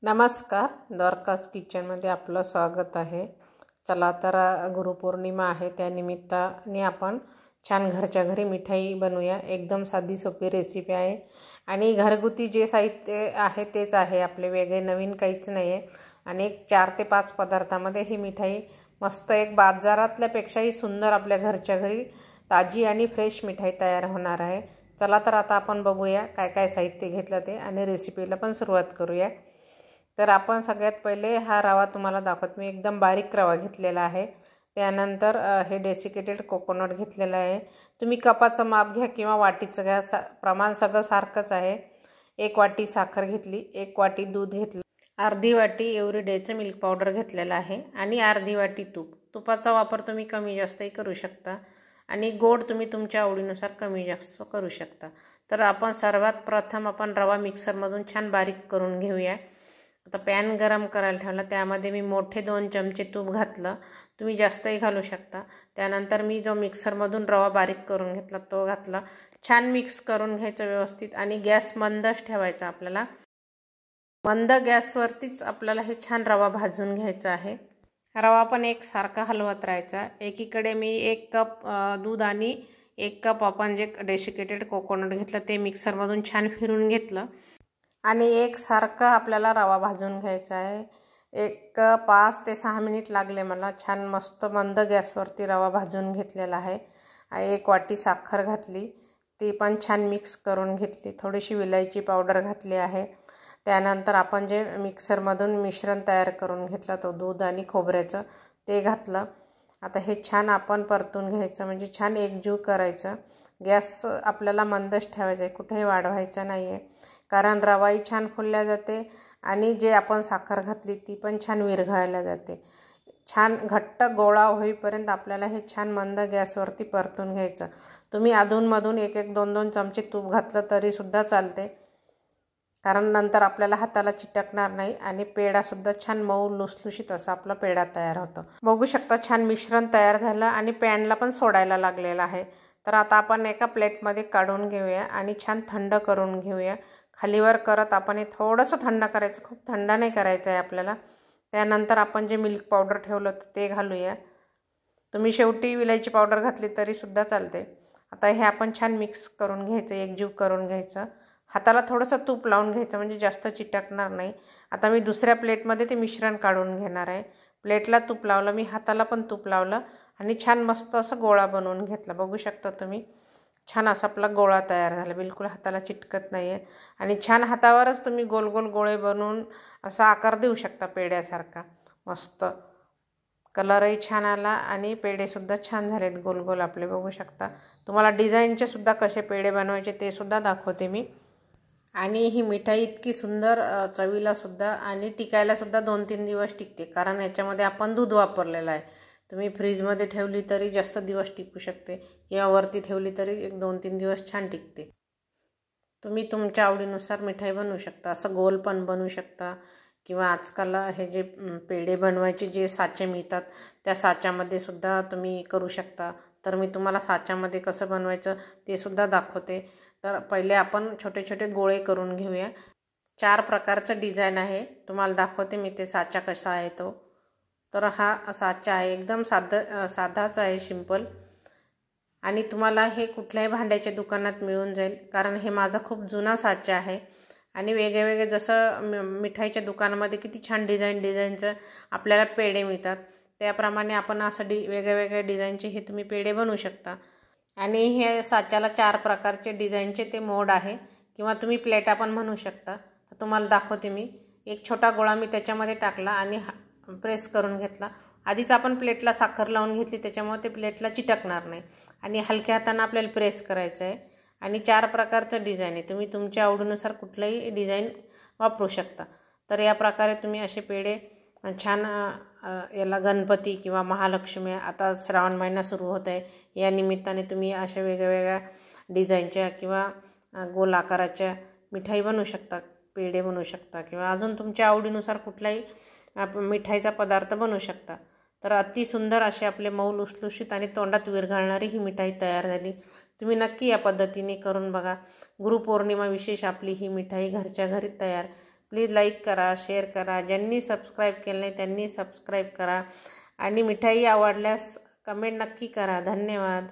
नमस्कार, द्वारकाज किचनमध्ये आपलं स्वागत आहे। चला तर गुरुपौर्णिमा आहे, त्यानिमित्ताने आपण छान घरच्या घरी मिठाई बनवूया। एकदम साधी सोपी रेसिपी आहे आणि घरगुती जे साहित्य आहे तेच आहे, आपले वेगळे नवीन काहीच नाही आहे। आणि 4 ते 5 पदार्थामध्ये ही मिठाई मस्त एक बाजारातल्यापेक्षाही सुंदर आपल्या घरच्या घरी ताजी आणि फ्रेश मिठाई तयार होणार आहे। चला तर आता आपण बघूया काय काय साहित्य घेतलं ते आणि रेसिपीला पण सुरुवात करूया। तर आपण सगळ्यात पहिले हा रवा तुम्हाला दाखवत मी एकदम बारीक रवा घेतलेला आहे। त्यानंतर हे डेसिकेटेड कोकोनट घेतलेला आहे। तुम्ही कपाचं माप घ्या किंवा वाटीचं घ्या, प्रमाण सगळं सारखंच आहे। 1 वाटी साखर घेतली, 1 वाटी दूध घेतलं, अर्धी वाटी एव्हरीडेचं मिल्क पावडर घेतलेला आहे आणि अर्धी वाटी तूप। तुपाचा वापर तुम्ही कमी जास्तही करू शकता आणि गोड तुम्ही तुमच्या आवडीनुसार कमी जास्त करू शकता। तर आपण सर्वात प्रथम रवा मिक्सरमधून छान बारीक करून घेऊया। आता पॅन गरम करायला ठेवला, त्यामध्ये मी मोठे 2 चमचे तूप घातलं, तुम्ही जास्तही घालू शकता। त्यानंतर मी जो मिक्सरमधून रवा बारीक करून घेतला तो घातला, छान मिक्स करून घ्यायचं व्यवस्थित आणि गॅस मंदच ठेवायचा आपल्याला। मंद गॅसवरतीच आपल्याला हे छान रवा भाजून घ्यायचा आहे। रवा पण एकसारखा हलवत राहायचा। एकीकडे मी 1 कप दूध आणि 1 कप आपण जे डेसिकेटेड कोकोनट घेतलं ते मिक्सरमधून छान फिरून घेतलं आणि एकसारखा आपल्याला रवा भाजून घ्यायचा आहे। 5 ते 6 मिनिट लागले मला, छान मस्त मंद गॅसवरती रवा भाजून घेतलेला आहे। 1 वाटी साखर घातली, ती पण छान मिक्स करून घेतली, थोडीशी विलायची पावडर घातली आहे। त्यानंतर आपण जे मिक्सरमधून मिश्रण तयार करून घेतलं तो दूध आणि खोबऱ्याचं ते घातलं। आता हे छान आपण परतून घ्यायचं, म्हणजे छान एकजीव करायचं। गॅस आपल्याला मंदच ठेवायचा आहे, कुठेही वाढवायचा नाही आहे, कारण रवाही छान फुलल्या जाते आणि जे आपण साखर घातली ती पण छान विरघळायला जाते। छान घट्ट गोळा होईपर्यंत आपल्याला हे छान मंद गॅसवरती परतून घ्यायचं। तुम्ही अधूनमधून 1-1, 2-2 चमचे तूप घातलं तरीसुद्धा चालते, कारण नंतर आपल्याला हाताला चिटकणार नाही आणि पेढासुद्धा छान मऊ लुसलुशीत असा आपला पेढा तयार होतो। बघू शकता छान मिश्रण तयार झालं आणि पॅनला पण सोडायला लागलेलं आहे। तर आता आपण एका प्लेटमध्ये काढून घेऊया आणि छान थंड करून घेऊया। खालीवर करत आपण हे थोडंसं थंड करायचं, खूप थंड नाही करायचं आहे आपल्याला। त्यानंतर आपण जे मिल्क पावडर ठेवलं ते घालूया, तुम्ही शेवटी विलायची पावडर घातली तरीसुद्धा चालते। आता हे आपण छान मिक्स करून घ्यायचं, एकजीव करून घ्यायचं। हाताला थोडंसं तूप लावून घ्यायचं, म्हणजे जास्त चिटकणार नाही। आता मी दुसऱ्या प्लेटमध्ये ते मिश्रण काढून घेणार आहे। प्लेटला तूप लावलं, मी हाताला पण तूप लावलं आणि छान मस्त असं गोळा बनवून घेतला। बघू शकता तुम्ही, छान असा आपला गोळा तयार झाला, बिलकुल हाताला चिटकत नाही आहे आणि छान हातावरच तुम्ही गोल गोल गोळे बनवून असा आकार देऊ शकता पेढ्यासारखा। मस्त कलरही छान आला आणि पेढेसुद्धा छान झालेत गोल गोल आपले। बघू शकता, तुम्हाला डिझाईनचे सुद्धा कसे पेढे बनवायचे ते सुद्धा दाखवते मी। आणि ही मिठाई इतकी सुंदर चवीला सुद्धा आणि टिकायला सुद्धा 2-3 दिवस टिकते, कारण याच्यामध्ये आपण दूध वापरलेलं आहे। तुम्ही फ्रीजमध्ये ठेवली तरी जास्त दिवस टिकू शकते किंवा वरती ठेवली तरी 1-2-3 दिवस छान टिकते। तुम्ही तुमच्या आवडीनुसार मिठाई बनवू शकता, असं गोल पण बनवू शकता किंवा आजकाल हे जे पेढे बनवायचे जे साचे मिळतात त्या साच्यामध्ये सुद्धा तुम्ही करू शकता। तर मी तुम्हाला साच्यामध्ये कसं बनवायचं ते सुद्धा दाखवते। तर पहिले आपण छोटे छोटे गोळे करून घेऊया। 4 प्रकारचं डिझाईन आहे, तुम्हाला दाखवते मी ते साचा कसा आहे तो। तर हा साचा आहे, एकदम साधाच आहे, सिंपल, आणि तुम्हाला हे कुठल्याही भांड्याच्या दुकानात मिळून जाईल, कारण हे माझा खूप जुना साचा आहे। आणि वेगळे जसं मिठाईच्या दुकानामध्ये किती छान डिझाईनचं आपल्याला पेढे मिळतात, त्याप्रमाणे आपण असं वेगवेगळ्या डिझाईनचे हे तुम्ही पेढे बनवू शकता। आणि हे साच्याला 4 प्रकारचे डिझाईनचे ते मोड आहे किंवा तुम्ही प्लेटा पण म्हणू शकता। तर तुम्हाला दाखवते मी। एक छोटा गोळा मी त्याच्यामध्ये टाकला आणि प्रेस करून घेतला। आधीच आपण प्लेटला साखर लावून घेतली, त्याच्यामुळे ते प्लेटला चिटकणार नाही आणि हलक्या हाताने आपल्याला प्रेस करायचं आहे। आणि 4 प्रकारचं डिझाईन आहे, तुम्ही तुमच्या आवडीनुसार कुठलंही डिझाईन वापरू शकता। तर या प्रकारे तुम्ही असे पेढे छान, याला गणपती किंवा महालक्ष्मी, आता श्रावण महिना सुरू होत आहे, या निमित्ताने तुम्ही अशा वेगवेगळ्या डिझाईनच्या किंवा गोल आकाराच्या मिठाई बनवू शकता, पेढे बनवू शकता किंवा अजून तुमच्या आवडीनुसार कुठलाही मिठाईचा पदार्थ बनवू शकता। तर अति सुंदर असे आपले मऊ लुसलुशीत आणि तोंडात विरघळणारी ही मिठाई तयार झाली। तुम्ही नक्की या पद्धतीने करून बघा। गुरुपौर्णिमा विशेष आपली ही मिठाई घरच्या घरी तयार। प्लीज लाईक करा, शेअर करा. ज्यांनी सबस्क्राईब केलं नाही त्यांनी सबस्क्राईब करा आणि मिठाई आवडल्यास कमेंट नक्की करा. धन्यवाद.